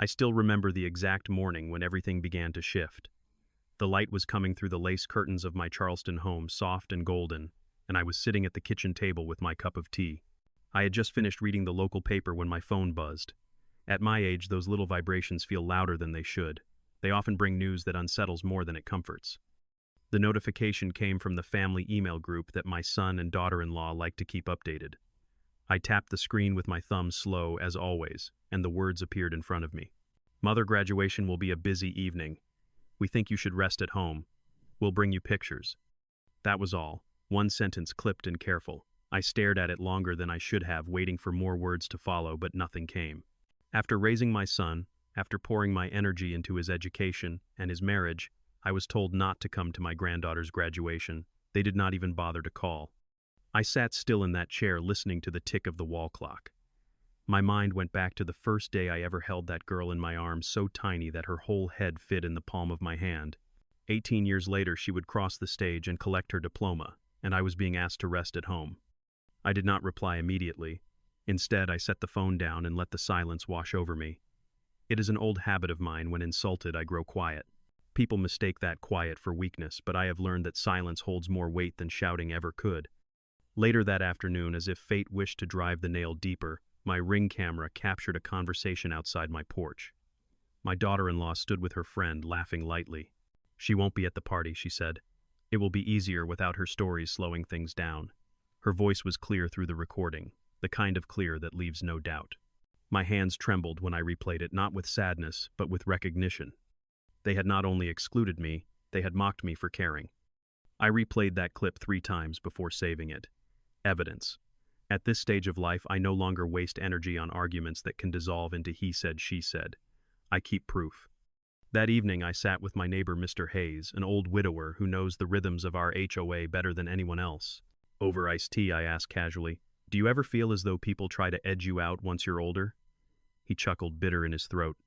I still remember the exact morning when everything began to shift. The light was coming through the lace curtains of my Charleston home, soft and golden, and I was sitting at the kitchen table with my cup of tea. I had just finished reading the local paper when my phone buzzed. At my age, those little vibrations feel louder than they should. They often bring news that unsettles more than it comforts. The notification came from the family email group that my son and daughter-in-law like to keep updated. I tapped the screen with my thumb slow, as always, and the words appeared in front of me. "Mother, graduation will be a busy evening. We think you should rest at home. We'll bring you pictures." That was all. One sentence clipped and careful. I stared at it longer than I should have, waiting for more words to follow, but nothing came. After raising my son, after pouring my energy into his education and his marriage, I was told not to come to my granddaughter's graduation. They did not even bother to call. I sat still in that chair listening to the tick of the wall clock. My mind went back to the first day I ever held that girl in my arms, so tiny that her whole head fit in the palm of my hand. 18 years later, she would cross the stage and collect her diploma, and I was being asked to rest at home. I did not reply immediately. Instead, I set the phone down and let the silence wash over me. It is an old habit of mine. When insulted, I grow quiet. People mistake that quiet for weakness, but I have learned that silence holds more weight than shouting ever could. Later that afternoon, as if fate wished to drive the nail deeper, my Ring camera captured a conversation outside my porch. My daughter-in-law stood with her friend, laughing lightly. "She won't be at the party," she said. "It will be easier without her stories slowing things down." Her voice was clear through the recording, the kind of clear that leaves no doubt. My hands trembled when I replayed it, not with sadness, but with recognition. They had not only excluded me, they had mocked me for caring. I replayed that clip 3 times before saving it. Evidence. At this stage of life, I no longer waste energy on arguments that can dissolve into he said, she said. I keep proof. That evening, I sat with my neighbor, Mr. Hayes, an old widower who knows the rhythms of our HOA better than anyone else. Over iced tea, I asked casually, "Do you ever feel as though people try to edge you out once you're older?" He chuckled, bitter in his throat.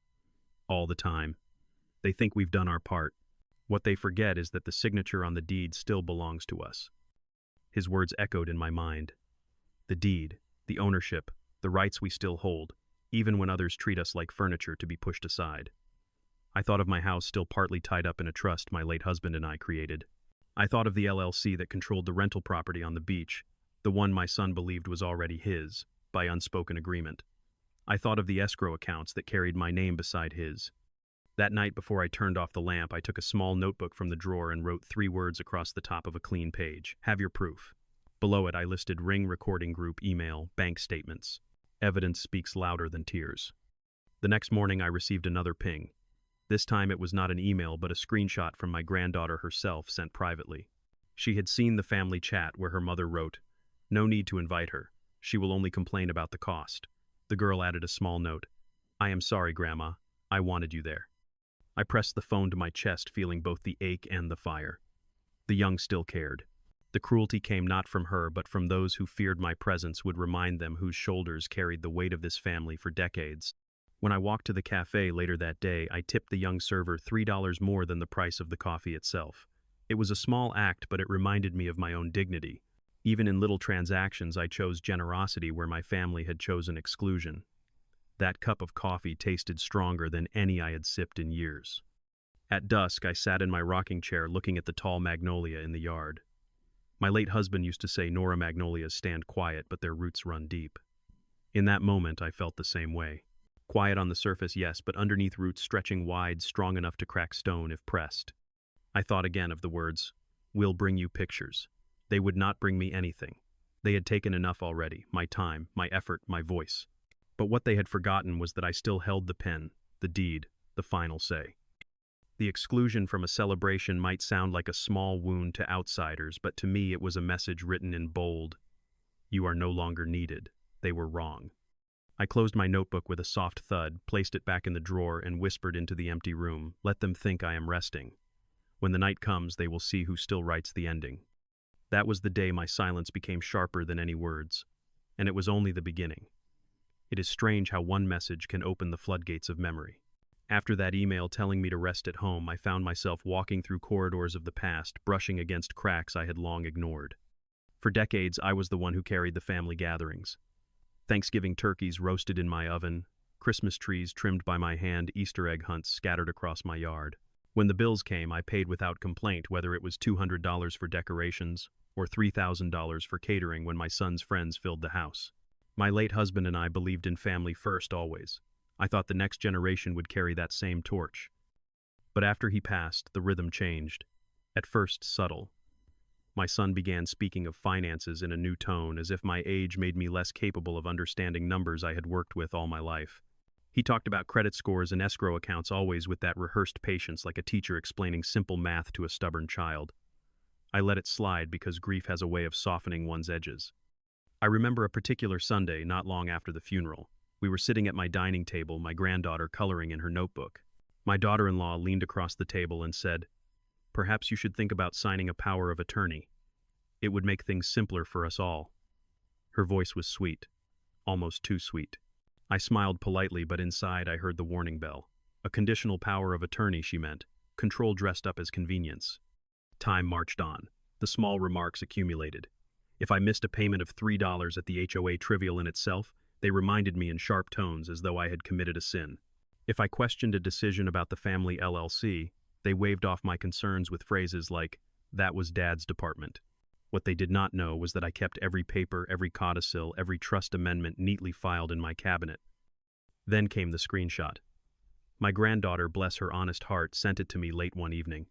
"All the time. They think we've done our part. What they forget is that the signature on the deed still belongs to us." His words echoed in my mind. The deed, the ownership, the rights we still hold, even when others treat us like furniture to be pushed aside. I thought of my house still partly tied up in a trust my late husband and I created. I thought of the LLC that controlled the rental property on the beach, the one my son believed was already his, by unspoken agreement. I thought of the escrow accounts that carried my name beside his. That night before I turned off the lamp, I took a small notebook from the drawer and wrote 3 words across the top of a clean page. "Have your proof." Below it, I listed Ring recording group email, bank statements. Evidence speaks louder than tears. The next morning, I received another ping. This time it was not an email, but a screenshot from my granddaughter herself, sent privately. She had seen the family chat where her mother wrote, "No need to invite her. She will only complain about the cost." The girl added a small note, "I am sorry, Grandma. I wanted you there." I pressed the phone to my chest, feeling both the ache and the fire. The young still cared. The cruelty came not from her, but from those who feared my presence would remind them whose shoulders carried the weight of this family for decades. When I walked to the cafe later that day, I tipped the young server $3 more than the price of the coffee itself. It was a small act, but it reminded me of my own dignity. Even in little transactions, I chose generosity where my family had chosen exclusion. That cup of coffee tasted stronger than any I had sipped in years. At dusk, I sat in my rocking chair looking at the tall magnolia in the yard. My late husband used to say Nora magnolias stand quiet, but their roots run deep. In that moment, I felt the same way. Quiet on the surface, yes, but underneath roots stretching wide, strong enough to crack stone if pressed. I thought again of the words, "We'll bring you pictures." They would not bring me anything. They had taken enough already, my time, my effort, my voice. But what they had forgotten was that I still held the pen, the deed, the final say. The exclusion from a celebration might sound like a small wound to outsiders, but to me it was a message written in bold. You are no longer needed. They were wrong. I closed my notebook with a soft thud, placed it back in the drawer, and whispered into the empty room, "Let them think I am resting. When the night comes, they will see who still writes the ending." That was the day my silence became sharper than any words, and it was only the beginning. It is strange how one message can open the floodgates of memory. After that email telling me to rest at home, I found myself walking through corridors of the past, brushing against cracks I had long ignored. For decades, I was the one who carried the family gatherings. Thanksgiving turkeys roasted in my oven, Christmas trees trimmed by my hand, Easter egg hunts scattered across my yard. When the bills came, I paid without complaint, whether it was $200 for decorations or $3,000 for catering when my son's friends filled the house. My late husband and I believed in family first always. I thought the next generation would carry that same torch. But after he passed, the rhythm changed. At first subtle. My son began speaking of finances in a new tone, as if my age made me less capable of understanding numbers I had worked with all my life. He talked about credit scores and escrow accounts, always with that rehearsed patience, like a teacher explaining simple math to a stubborn child. I let it slide because grief has a way of softening one's edges. I remember a particular Sunday, not long after the funeral. We were sitting at my dining table, my granddaughter coloring in her notebook. My daughter-in-law leaned across the table and said, "Perhaps you should think about signing a power of attorney. It would make things simpler for us all." Her voice was sweet, almost too sweet. I smiled politely, but inside I heard the warning bell. A conditional power of attorney, she meant. Control dressed up as convenience. Time marched on. The small remarks accumulated. If I missed a payment of $3 at the HOA, trivial in itself, they reminded me in sharp tones as though I had committed a sin. If I questioned a decision about the family LLC, they waved off my concerns with phrases like, "That was Dad's department." What they did not know was that I kept every paper, every codicil, every trust amendment neatly filed in my cabinet. Then came the screenshot. My granddaughter, bless her honest heart, sent it to me late one evening.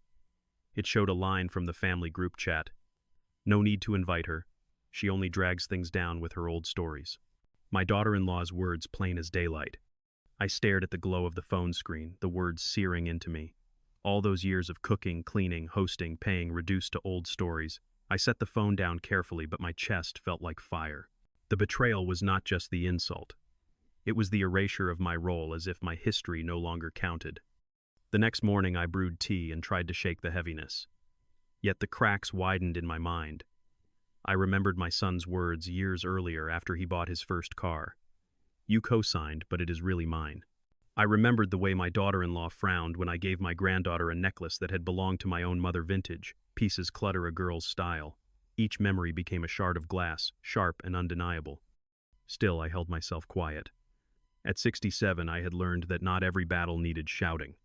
It showed a line from the family group chat. No need to invite her. She only drags things down with her old stories. My daughter-in-law's words plain as daylight. I stared at the glow of the phone screen, the words searing into me. All those years of cooking, cleaning, hosting, paying reduced to old stories. I set the phone down carefully, but my chest felt like fire. The betrayal was not just the insult. It was the erasure of my role, as if my history no longer counted. The next morning I brewed tea and tried to shake the heaviness. Yet the cracks widened in my mind. I remembered my son's words years earlier after he bought his first car. "You co-signed, but it is really mine." I remembered the way my daughter-in-law frowned when I gave my granddaughter a necklace that had belonged to my own mother, vintage. Pieces clutter a girl's style. Each memory became a shard of glass, sharp and undeniable. Still, I held myself quiet. At 67, I had learned that not every battle needed shouting.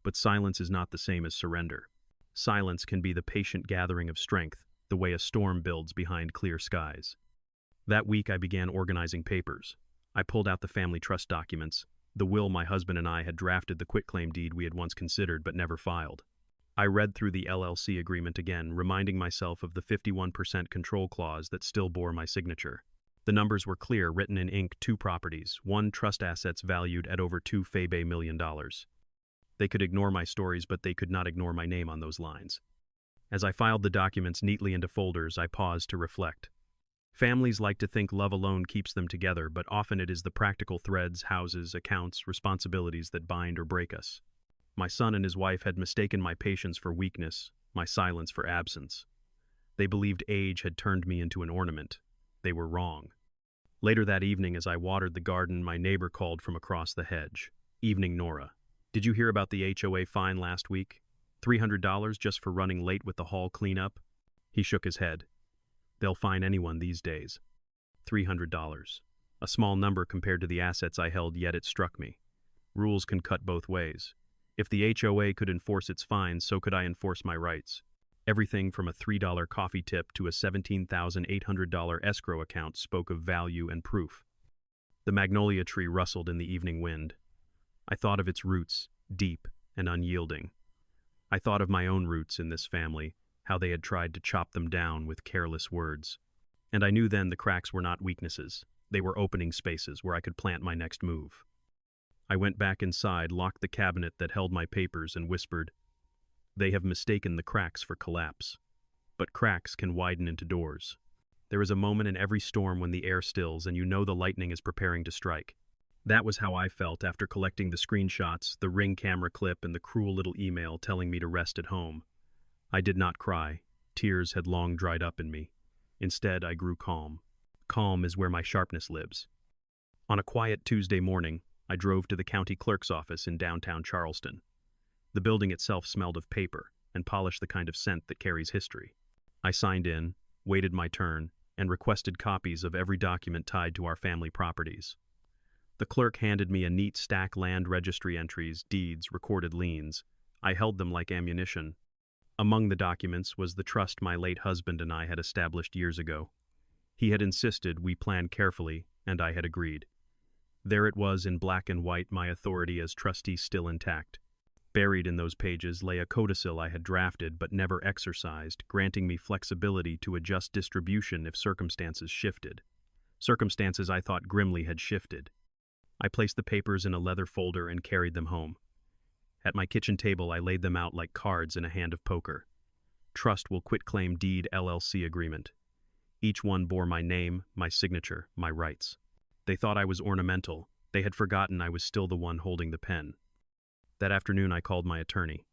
But silence is not the same as surrender. Silence can be the patient gathering of strength, the way a storm builds behind clear skies. That week I began organizing papers. I pulled out the family trust documents, the will my husband and I had drafted, the quitclaim deed we had once considered but never filed. I read through the LLC agreement again, reminding myself of the 51% control clause that still bore my signature. The numbers were clear, written in ink: 2 properties, 1 trust assets valued at over $2 million. They could ignore my stories, but they could not ignore my name on those lines. As I filed the documents neatly into folders, I paused to reflect. Families like to think love alone keeps them together, but often it is the practical threads, houses, accounts, responsibilities that bind or break us. My son and his wife had mistaken my patience for weakness, my silence for absence. They believed age had turned me into an ornament. They were wrong. Later that evening, as I watered the garden, my neighbor called from across the hedge. "Evening, Nora. Did you hear about the HOA fine last week? $300 just for running late with the hall cleanup?" He shook his head. "They'll fine anyone these days." $300. A small number compared to the assets I held, yet it struck me. Rules can cut both ways. If the HOA could enforce its fines, so could I enforce my rights. Everything from a $3 coffee tip to a $17,800 escrow account spoke of value and proof. The magnolia tree rustled in the evening wind. I thought of its roots, deep and unyielding. I thought of my own roots in this family, how they had tried to chop them down with careless words. And I knew then the cracks were not weaknesses. They were opening spaces where I could plant my next move. I went back inside, locked the cabinet that held my papers, and whispered, "They have mistaken the cracks for collapse. But cracks can widen into doors. There is a moment in every storm when the air stills and you know the lightning is preparing to strike." That was how I felt after collecting the screenshots, the Ring camera clip, and the cruel little email telling me to rest at home. I did not cry. Tears had long dried up in me. Instead, I grew calm. Calm is where my sharpness lives. On a quiet Tuesday morning, I drove to the county clerk's office in downtown Charleston. The building itself smelled of paper and polished the kind of scent that carries history. I signed in, waited my turn, and requested copies of every document tied to our family properties. The clerk handed me a neat stack land registry entries, deeds, recorded liens. I held them like ammunition. Among the documents was the trust my late husband and I had established years ago. He had insisted we plan carefully, and I had agreed. There it was in black and white, my authority as trustee still intact. Buried in those pages lay a codicil I had drafted but never exercised, granting me flexibility to adjust distribution if circumstances shifted. Circumstances I thought grimly had shifted. I placed the papers in a leather folder and carried them home. At my kitchen table I laid them out like cards in a hand of poker. Trust will quitclaim deed LLC agreement. Each one bore my name, my signature, my rights. They thought I was ornamental. They had forgotten I was still the one holding the pen. That afternoon I called my attorney.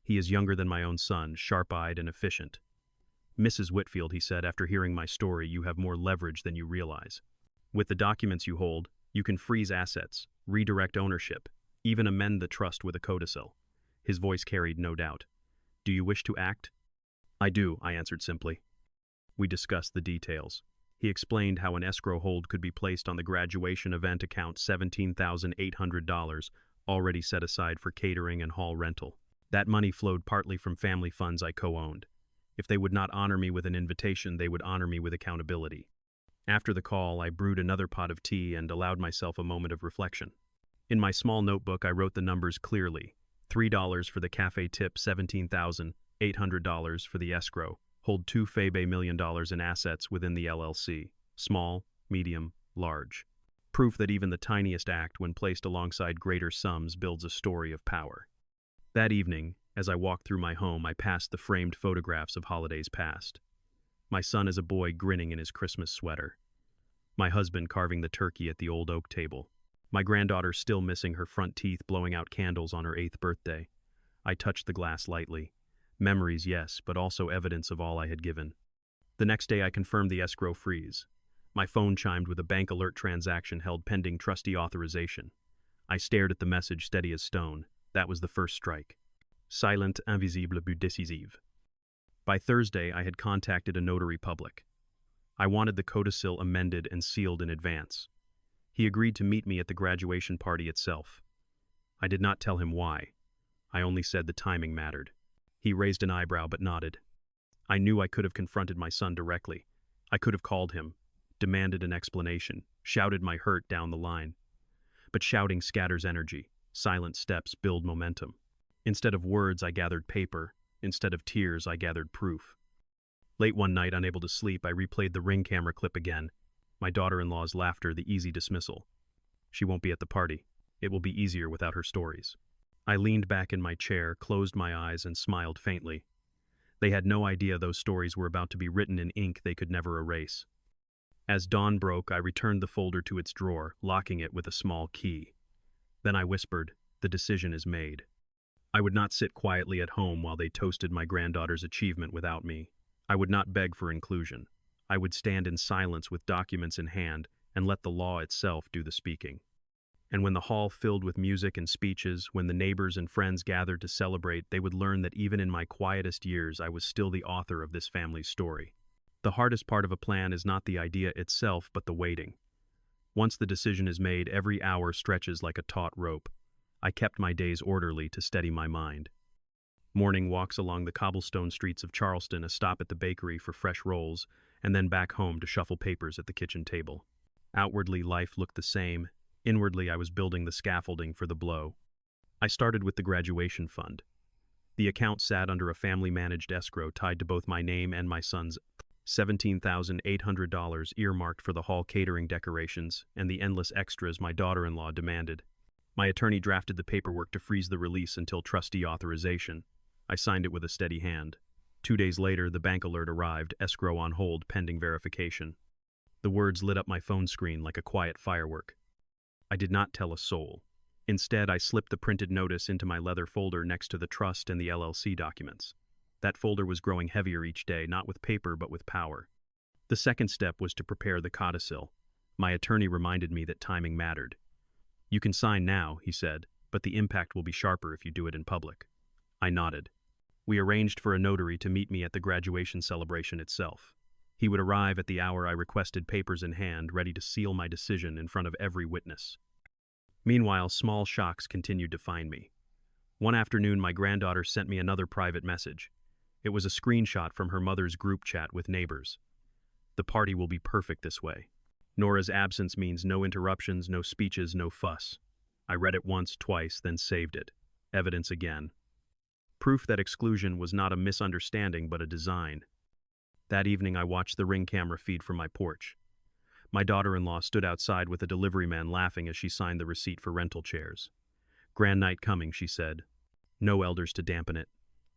He is younger than my own son, sharp-eyed and efficient. "Mrs. Whitfield," he said, "after hearing my story, you have more leverage than you realize. With the documents you hold, you can freeze assets, redirect ownership, even amend the trust with a codicil." His voice carried no doubt. "Do you wish to act?" "I do," I answered simply. We discussed the details. He explained how an escrow hold could be placed on the graduation event account, $17,800, already set aside for catering and hall rental. That money flowed partly from family funds I co-owned. If they would not honor me with an invitation, they would honor me with accountability. After the call, I brewed another pot of tea and allowed myself a moment of reflection. In my small notebook, I wrote the numbers clearly. $3 for the cafe tip, $17,800 for the escrow. Hold $2 million in assets within the LLC. Small, medium, large. Proof that even the tiniest act, when placed alongside greater sums, builds a story of power. That evening, as I walked through my home, I passed the framed photographs of holidays past. My son is a boy grinning in his Christmas sweater. My husband carving the turkey at the old oak table. My granddaughter still missing her front teeth, blowing out candles on her 8th birthday. I touched the glass lightly. Memories, yes, but also evidence of all I had given. The next day I confirmed the escrow freeze. My phone chimed with a bank alert transaction held pending trustee authorization. I stared at the message, steady as stone. That was the first strike. Silent, invisible, but décisif. By Thursday, I had contacted a notary public. I wanted the codicil amended and sealed in advance. He agreed to meet me at the graduation party itself. I did not tell him why. I only said the timing mattered. He raised an eyebrow but nodded. I knew I could have confronted my son directly. I could have called him, demanded an explanation, shouted my hurt down the line. But shouting scatters energy. Silent steps build momentum. Instead of words, I gathered paper. Instead of tears, I gathered proof. Late one night, unable to sleep, I replayed the Ring camera clip again. My daughter-in-law's laughter, the easy dismissal. She won't be at the party. It will be easier without her stories. I leaned back in my chair, closed my eyes, and smiled faintly. They had no idea those stories were about to be written in ink they could never erase. As dawn broke, I returned the folder to its drawer, locking it with a small key. Then I whispered, "The decision is made." I would not sit quietly at home while they toasted my granddaughter's achievement without me. I would not beg for inclusion. I would stand in silence with documents in hand and let the law itself do the speaking. And when the hall filled with music and speeches, when the neighbors and friends gathered to celebrate, they would learn that even in my quietest years, I was still the author of this family's story. The hardest part of a plan is not the idea itself, but the waiting. Once the decision is made, every hour stretches like a taut rope. I kept my days orderly to steady my mind. Morning walks along the cobblestone streets of Charleston, a stop at the bakery for fresh rolls, and then back home to shuffle papers at the kitchen table. Outwardly, life looked the same. Inwardly, I was building the scaffolding for the blow. I started with the graduation fund. The account sat under a family-managed escrow tied to both my name and my son's. $17,800 earmarked for the hall catering decorations and the endless extras my daughter-in-law demanded. My attorney drafted the paperwork to freeze the release until trustee authorization. I signed it with a steady hand. 2 days later, the bank alert arrived, escrow on hold pending verification. The words lit up my phone screen like a quiet firework. I did not tell a soul. Instead, I slipped the printed notice into my leather folder next to the trust and the LLC documents. That folder was growing heavier each day, not with paper but with power. The second step was to prepare the codicil. My attorney reminded me that timing mattered. "You can sign now," he said, "but the impact will be sharper if you do it in public." I nodded. We arranged for a notary to meet me at the graduation celebration itself. He would arrive at the hour I requested, papers in hand, ready to seal my decision in front of every witness. Meanwhile, small shocks continued to find me. One afternoon, my granddaughter sent me another private message. It was a screenshot from her mother's group chat with neighbors. The party will be perfect this way. Nora's absence means no interruptions, no speeches, no fuss. I read it once, twice, then saved it. Evidence again. Proof that exclusion was not a misunderstanding but a design. That evening I watched the Ring camera feed from my porch. My daughter-in-law stood outside with a delivery man laughing as she signed the receipt for rental chairs. "Grand night coming," she said. No elders to dampen it.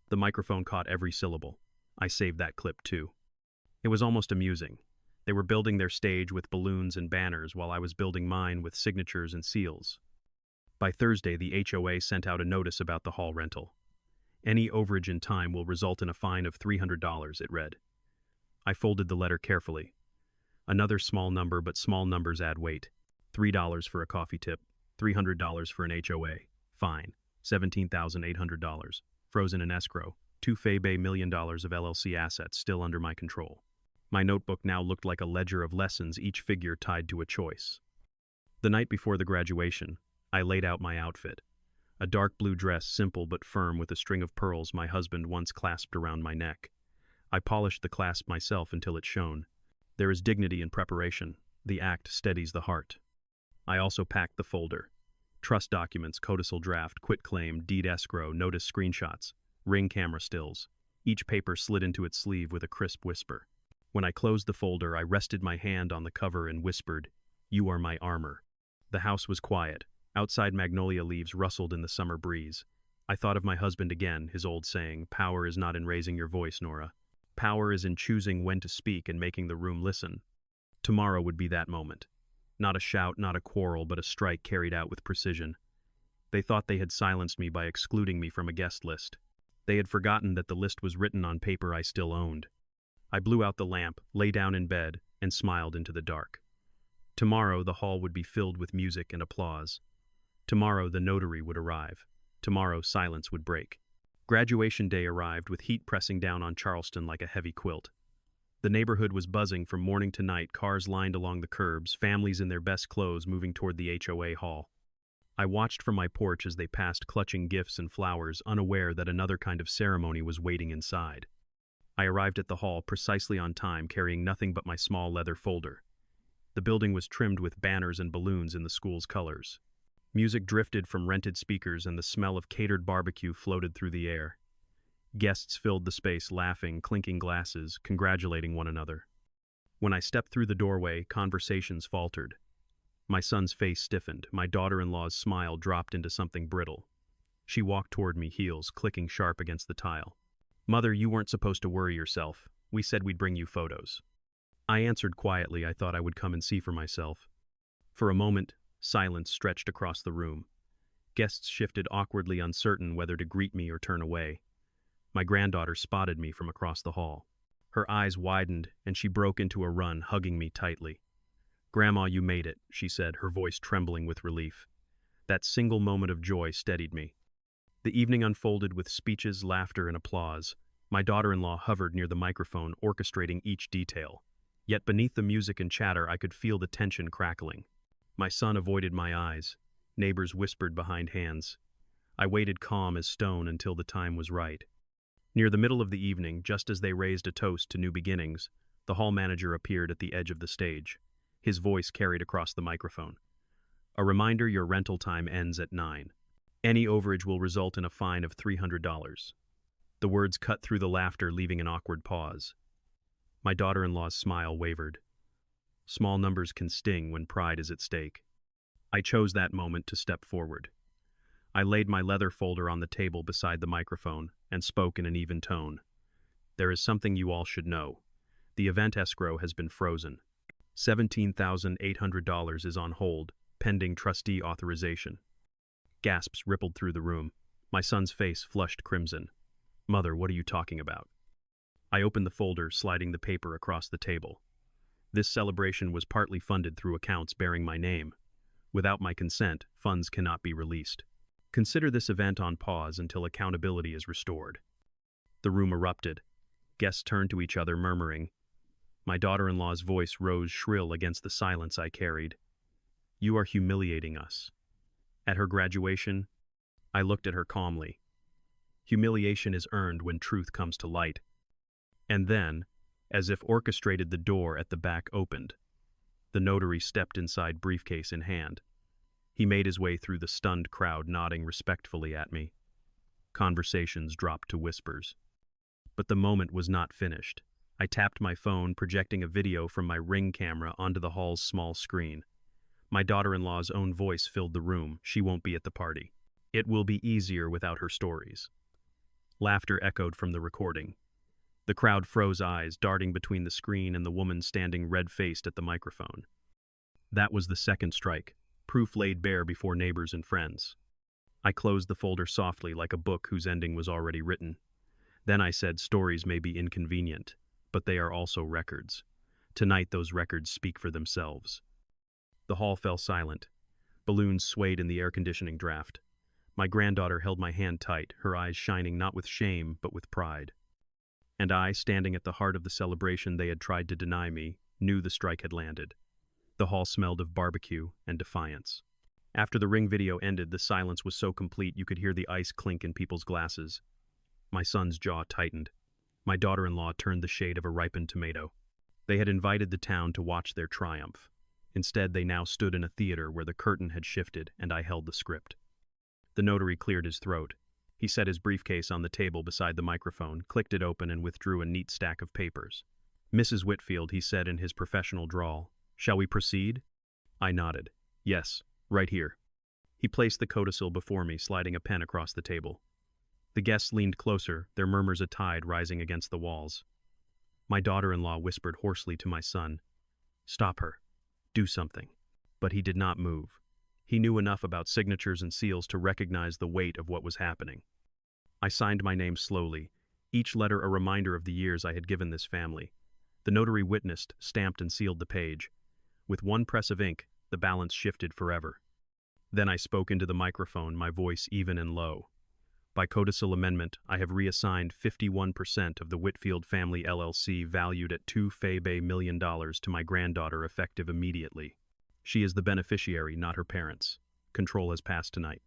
The microphone caught every syllable. I saved that clip too. It was almost amusing. They were building their stage with balloons and banners while I was building mine with signatures and seals. By Thursday, the HOA sent out a notice about the hall rental. Any overage in time will result in a fine of $300, it read. I folded the letter carefully. Another small number, but small numbers add weight. $3 for a coffee tip, $300 for an HOA. Fine, $17,800. Frozen in escrow. $2 million of LLC assets still under my control. My notebook now looked like a ledger of lessons, each figure tied to a choice. The night before the graduation, I laid out my outfit. A dark blue dress, simple but firm, with a string of pearls my husband once clasped around my neck. I polished the clasp myself until it shone. There is dignity in preparation. The act steadies the heart. I also packed the folder. Trust documents, codicil draft, quitclaim, deed escrow, notice screenshots, Ring camera stills. Each paper slid into its sleeve with a crisp whisper. When I closed the folder, I rested my hand on the cover and whispered, "You are my armor." The house was quiet. Outside, magnolia leaves rustled in the summer breeze. I thought of my husband again, his old saying, "Power is not in raising your voice, Nora. Power is in choosing when to speak and making the room listen." Tomorrow would be that moment. Not a shout, not a quarrel, but a strike carried out with precision. They thought they had silenced me by excluding me from a guest list. They had forgotten that the list was written on paper I still owned. I blew out the lamp, lay down in bed, and smiled into the dark. Tomorrow the hall would be filled with music and applause. Tomorrow the notary would arrive. Tomorrow silence would break. Graduation day arrived with heat pressing down on Charleston like a heavy quilt. The neighborhood was buzzing from morning to night, cars lined along the curbs, families in their best clothes moving toward the HOA hall. I watched from my porch as they passed, clutching gifts and flowers, unaware that another kind of ceremony was waiting inside. I arrived at the hall precisely on time, carrying nothing but my small leather folder. The building was trimmed with banners and balloons in the school's colors. Music drifted from rented speakers and the smell of catered barbecue floated through the air. Guests filled the space, laughing, clinking glasses, congratulating one another. When I stepped through the doorway, conversations faltered. My son's face stiffened. My daughter-in-law's smile dropped into something brittle. She walked toward me, heels clicking sharp against the tile. "Mother, you weren't supposed to worry yourself. We said we'd bring you photos." I answered quietly. I thought I would come and see for myself. For a moment, silence stretched across the room. Guests shifted awkwardly, uncertain whether to greet me or turn away. My granddaughter spotted me from across the hall. Her eyes widened, and she broke into a run, hugging me tightly. "Grandma, you made it," she said, her voice trembling with relief. That single moment of joy steadied me. The evening unfolded with speeches, laughter, and applause. My daughter-in-law hovered near the microphone, orchestrating each detail. Yet beneath the music and chatter, I could feel the tension crackling. My son avoided my eyes. Neighbors whispered behind hands. I waited calm as stone until the time was right. Near the middle of the evening, just as they raised a toast to new beginnings, the hall manager appeared at the edge of the stage. His voice carried across the microphone. "A reminder, your rental time ends at 9. Any overage will result in a fine of $300. The words cut through the laughter, leaving an awkward pause. My daughter-in-law's smile wavered. Small numbers can sting when pride is at stake. I chose that moment to step forward. I laid my leather folder on the table beside the microphone and spoke in an even tone. "There is something you all should know. The event escrow has been frozen. $17,800 is on hold, pending trustee authorization." Gasps rippled through the room. My son's face flushed crimson. "Mother, what are you talking about?" I opened the folder, sliding the paper across the table. This celebration was partly funded through accounts bearing my name. Without my consent, funds cannot be released. Consider this event on pause until accountability is restored. The room erupted. Guests turned to each other, murmuring. My daughter-in-law's voice rose shrill against the silence I carried. "You are humiliating us." At her graduation, I looked at her calmly. Humiliation is earned when truth comes to light. And then, as if orchestrated, the door at the back opened. The notary stepped inside, briefcase in hand. He made his way through the stunned crowd, nodding respectfully at me. Conversations dropped to whispers. But the moment was not finished. I tapped my phone, projecting a video from my Ring camera onto the hall's small screen. My daughter-in-law's own voice filled the room. She won't be at the party. It will be easier without her stories. Laughter echoed from the recording. The crowd froze, eyes darting between the screen and the woman standing red-faced at the microphone. That was the second strike, proof laid bare before neighbors and friends. I closed the folder softly, like a book whose ending was already written. Then I said, stories may be inconvenient, but they are also records. Tonight those records speak for themselves. The hall fell silent. Balloons swayed in the air-conditioning draft. My granddaughter held my hand tight, her eyes shining not with shame, but with pride. And I, standing at the heart of the celebration they had tried to deny me, knew the strike had landed. The hall smelled of barbecue and defiance. After the Ring video ended, the silence was so complete you could hear the ice clink in people's glasses. My son's jaw tightened. My daughter-in-law turned the shade of a ripened tomato. They had invited the town to watch their triumph. Instead, they now stood in a theater where the curtain had shifted and I held the script. The notary cleared his throat. He set his briefcase on the table beside the microphone, clicked it open, and withdrew a neat stack of papers. "Mrs. Whitfield," he said in his professional drawl, "shall we proceed?" I nodded. "Yes, right here." He placed the codicil before me, sliding a pen across the table. The guests leaned closer, their murmurs a tide rising against the walls. My daughter-in-law whispered hoarsely to my son, "Stop her. Do something." But he did not move. He knew enough about signatures and seals to recognize the weight of what was happening. I signed my name slowly, each letter a reminder of the years I had given this family. The notary witnessed, stamped, and sealed the page. With one press of ink, the balance shifted forever. Then I spoke into the microphone, my voice even and low. By codicil amendment, I have reassigned 51% of the Whitfield Family LLC, valued at $2 million, to my granddaughter, effective immediately. She is the beneficiary, not her parents. Control has passed tonight.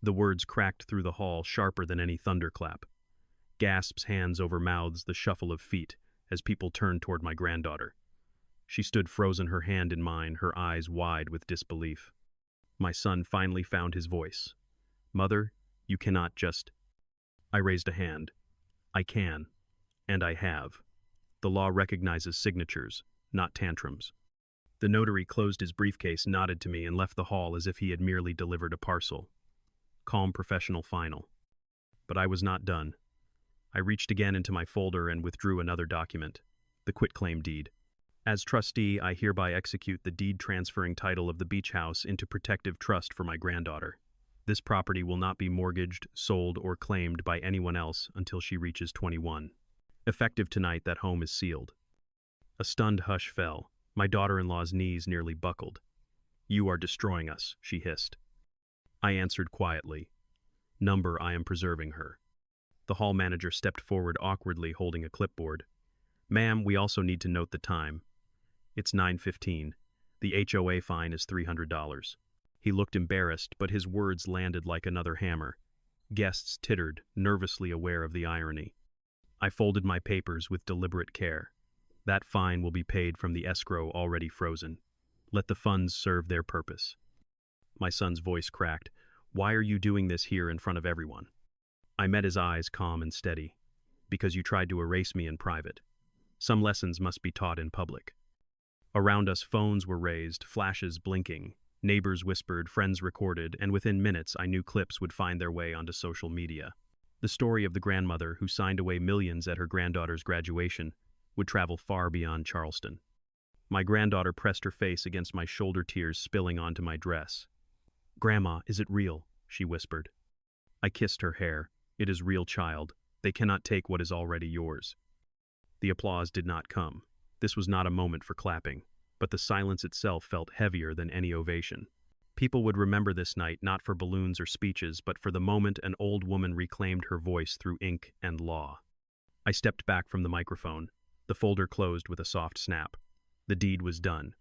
The words cracked through the hall, sharper than any thunderclap. Gasps, hands over mouths, the shuffle of feet, as people turned toward my granddaughter. She stood frozen, her hand in mine, her eyes wide with disbelief. My son finally found his voice. "Mother, you cannot just..." I raised a hand. "I can. And I have. The law recognizes signatures, not tantrums." The notary closed his briefcase, nodded to me, and left the hall as if he had merely delivered a parcel. Calm, professional, final. But I was not done. I reached again into my folder and withdrew another document, the quitclaim deed. As trustee, I hereby execute the deed transferring title of the beach house into protective trust for my granddaughter. This property will not be mortgaged, sold, or claimed by anyone else until she reaches 21. Effective tonight, that home is sealed. A stunned hush fell. My daughter-in-law's knees nearly buckled. "You are destroying us," she hissed. I answered quietly, "Number, I am preserving her." The hall manager stepped forward awkwardly, holding a clipboard. "Ma'am, we also need to note the time. It's 9:15. The HOA fine is $300. He looked embarrassed, but his words landed like another hammer. Guests tittered, nervously aware of the irony. I folded my papers with deliberate care. That fine will be paid from the escrow already frozen. Let the funds serve their purpose. My son's voice cracked. "Why are you doing this here in front of everyone?" I met his eyes, calm and steady. "Because you tried to erase me in private. Some lessons must be taught in public." Around us, phones were raised, flashes blinking. Neighbors whispered, friends recorded, and within minutes I knew clips would find their way onto social media. The story of the grandmother who signed away millions at her granddaughter's graduation would travel far beyond Charleston. My granddaughter pressed her face against my shoulder, tears spilling onto my dress. "Grandma, is it real?" she whispered. I kissed her hair. "It is real, child. They cannot take what is already yours." The applause did not come. This was not a moment for clapping, but the silence itself felt heavier than any ovation. People would remember this night not for balloons or speeches, but for the moment an old woman reclaimed her voice through ink and law. I stepped back from the microphone. The folder closed with a soft snap. The deed was done.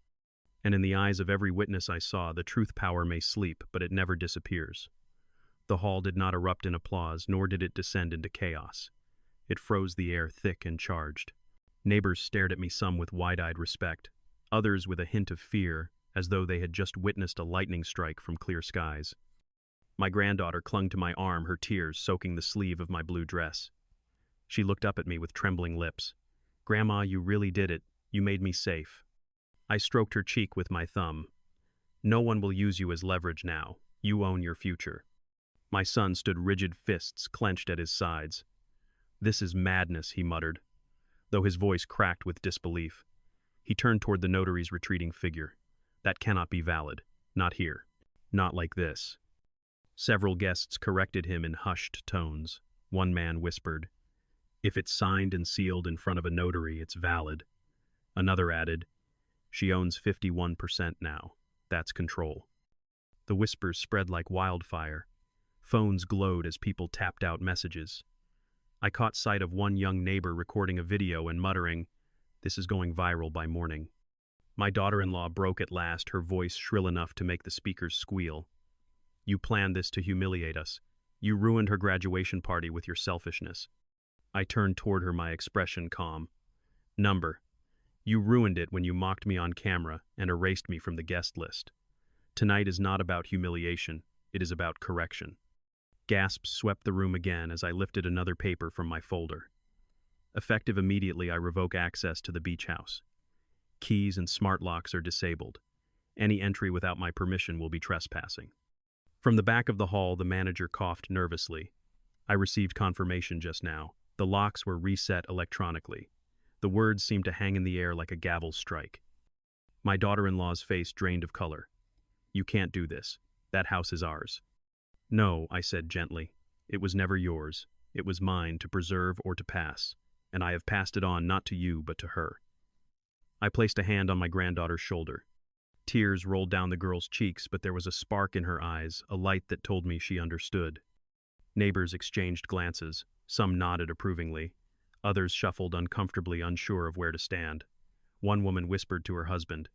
And in the eyes of every witness I saw, the truth power may sleep, but it never disappears. The hall did not erupt in applause, nor did it descend into chaos. It froze the air thick and charged. Neighbors stared at me, some with wide-eyed respect, others with a hint of fear, as though they had just witnessed a lightning strike from clear skies. My granddaughter clung to my arm, her tears soaking the sleeve of my blue dress. She looked up at me with trembling lips. "Grandma, you really did it. You made me safe." I stroked her cheek with my thumb. "No one will use you as leverage now. You own your future." My son stood rigid, fists clenched at his sides. "This is madness," he muttered, though his voice cracked with disbelief. He turned toward the notary's retreating figure. "That cannot be valid. Not here. Not like this." Several guests corrected him in hushed tones. One man whispered, "If it's signed and sealed in front of a notary, it's valid." Another added, "She owns 51% now. That's control." The whispers spread like wildfire. Phones glowed as people tapped out messages. I caught sight of one young neighbor recording a video and muttering, "This is going viral by morning." My daughter-in-law broke at last, her voice shrill enough to make the speakers squeal. "You planned this to humiliate us. You ruined her graduation party with your selfishness." I turned toward her, my expression calm. "Number. You ruined it when you mocked me on camera and erased me from the guest list. Tonight is not about humiliation. It is about correction." Gasps swept the room again as I lifted another paper from my folder. Effective immediately, I revoke access to the beach house. Keys and smart locks are disabled. Any entry without my permission will be trespassing. From the back of the hall, the manager coughed nervously. "I received confirmation just now. The locks were reset electronically." The words seemed to hang in the air like a gavel strike. My daughter-in-law's face drained of color. "You can't do this. That house is ours." "No," I said gently. "It was never yours. It was mine to preserve or to pass, and I have passed it on not to you but to her." I placed a hand on my granddaughter's shoulder. Tears rolled down the girl's cheeks, but there was a spark in her eyes, a light that told me she understood. Neighbors exchanged glances. Some nodded approvingly. Others shuffled uncomfortably, unsure of where to stand. One woman whispered to her husband,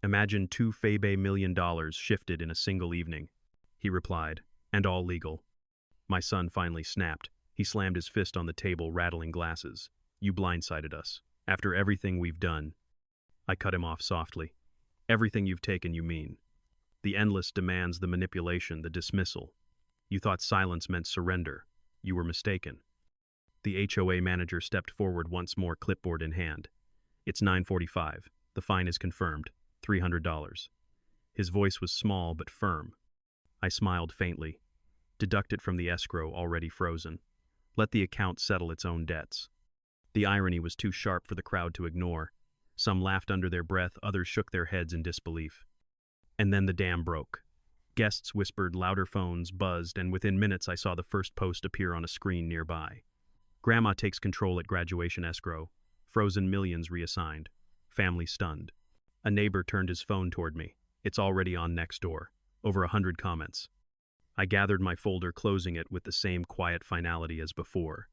"Imagine $2 million shifted in a single evening." He replied, "And all legal." My son finally snapped. He slammed his fist on the table, rattling glasses. "You blindsided us. After everything we've done." I cut him off softly. "Everything you've taken, you mean? The endless demands, the manipulation, the dismissal. You thought silence meant surrender. You were mistaken." The HOA manager stepped forward once more, clipboard in hand. "It's 9:45. The fine is confirmed. $300. His voice was small but firm. I smiled faintly. "Deduct it from the escrow already frozen. Let the account settle its own debts." The irony was too sharp for the crowd to ignore. Some laughed under their breath, others shook their heads in disbelief. And then the dam broke. Guests whispered, louder phones buzzed, and within minutes I saw the first post appear on a screen nearby. "Grandma takes control at graduation escrow. Frozen millions reassigned. Family stunned." A neighbor turned his phone toward me. "It's already on next door." Over 100 comments. I gathered my folder, closing it with the same quiet finality as before.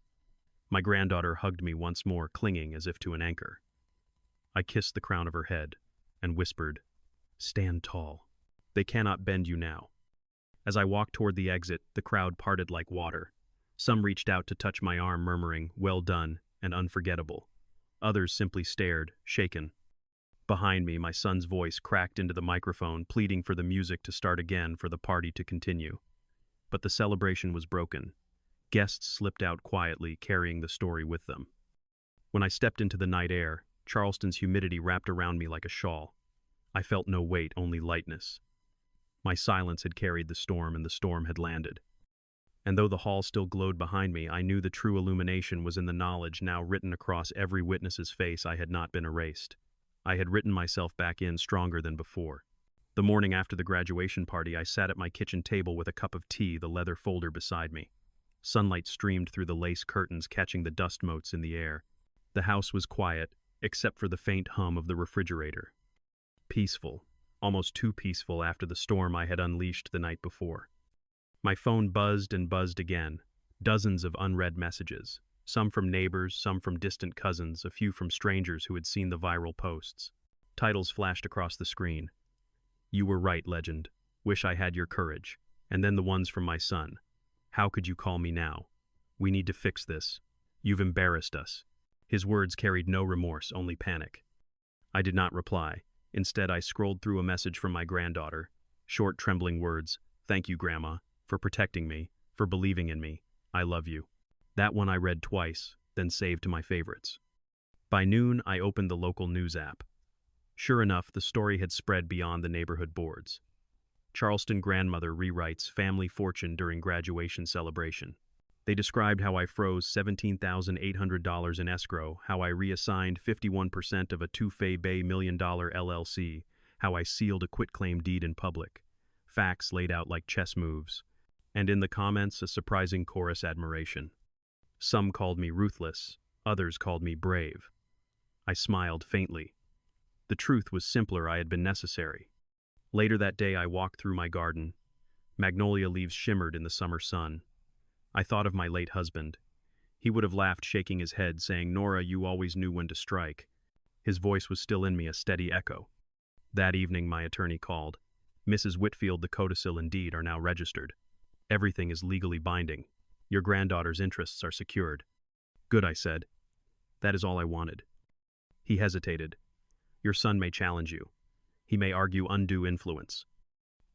My granddaughter hugged me once more, clinging as if to an anchor. I kissed the crown of her head and whispered, "Stand tall. They cannot bend you now." As I walked toward the exit, the crowd parted like water. Some reached out to touch my arm, murmuring, "Well done," and "unforgettable." Others simply stared, shaken. Behind me, my son's voice cracked into the microphone, pleading for the music to start again, for the party to continue. But the celebration was broken. Guests slipped out quietly, carrying the story with them. When I stepped into the night air, Charleston's humidity wrapped around me like a shawl. I felt no weight, only lightness. My silence had carried the storm, and the storm had landed. And though the hall still glowed behind me, I knew the true illumination was in the knowledge, now written across every witness's face, I had not been erased. I had written myself back in stronger than before. The morning after the graduation party, I sat at my kitchen table with a cup of tea, the leather folder beside me. Sunlight streamed through the lace curtains, catching the dust motes in the air. The house was quiet, except for the faint hum of the refrigerator. Peaceful, almost too peaceful after the storm I had unleashed the night before. My phone buzzed and buzzed again, dozens of unread messages. Some from neighbors, some from distant cousins, a few from strangers who had seen the viral posts. Titles flashed across the screen. You were right, legend. Wish I had your courage. And then the ones from my son. How could you call me now? We need to fix this. You've embarrassed us. His words carried no remorse, only panic. I did not reply. Instead, I scrolled through a message from my granddaughter. Short, trembling words. Thank you, Grandma, for protecting me, for believing in me. I love you. That one I read twice, then saved to my favorites. By noon, I opened the local news app. Sure enough, the story had spread beyond the neighborhood boards. Charleston grandmother rewrites family fortune during graduation celebration. They described how I froze $17,800 in escrow, how I reassigned 51% of a $2 Bay million LLC, how I sealed a quitclaim deed in public. Facts laid out like chess moves. And in the comments, a surprising chorus admiration. Some called me ruthless, others called me brave. I smiled faintly. The truth was simpler. I had been necessary. Later that day, I walked through my garden. Magnolia leaves shimmered in the summer sun. I thought of my late husband. He would have laughed, shaking his head, saying, "Nora, you always knew when to strike." His voice was still in me, a steady echo. That evening, my attorney called. Mrs. Whitfield, the codicil and deed are now registered. Everything is legally binding. Your granddaughter's interests are secured. Good, I said. That is all I wanted. He hesitated. Your son may challenge you. He may argue undue influence.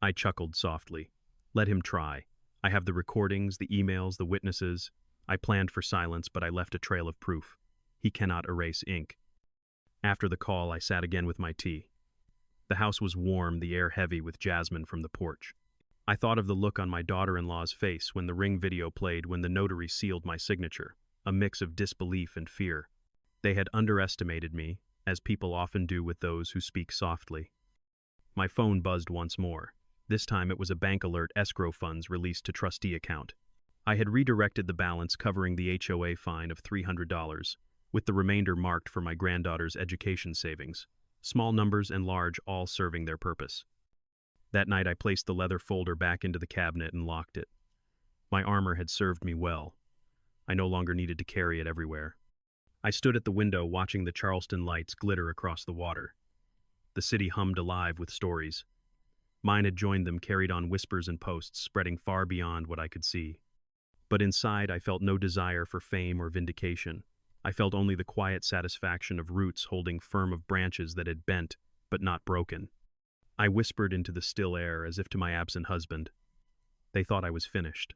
I chuckled softly. Let him try. I have the recordings, the emails, the witnesses. I planned for silence, but I left a trail of proof. He cannot erase ink. After the call, I sat again with my tea. The house was warm, the air heavy with jasmine from the porch. I thought of the look on my daughter-in-law's face when the Ring video played, when the notary sealed my signature, a mix of disbelief and fear. They had underestimated me, as people often do with those who speak softly. My phone buzzed once more. This time it was a bank alert, escrow funds released to trustee account. I had redirected the balance, covering the HOA fine of $300, with the remainder marked for my granddaughter's education savings. Small numbers and large, all serving their purpose. That night I placed the leather folder back into the cabinet and locked it. My armor had served me well. I no longer needed to carry it everywhere. I stood at the window watching the Charleston lights glitter across the water. The city hummed alive with stories. Mine had joined them, carried on whispers and posts, spreading far beyond what I could see. But inside I felt no desire for fame or vindication. I felt only the quiet satisfaction of roots holding firm of branches that had bent, but not broken. I whispered into the still air as if to my absent husband. They thought I was finished.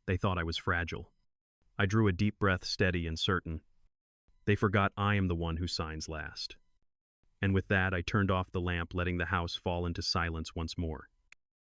They thought I was fragile. I drew a deep breath, steady and certain. They forgot I am the one who signs last. And with that, I turned off the lamp, letting the house fall into silence once more.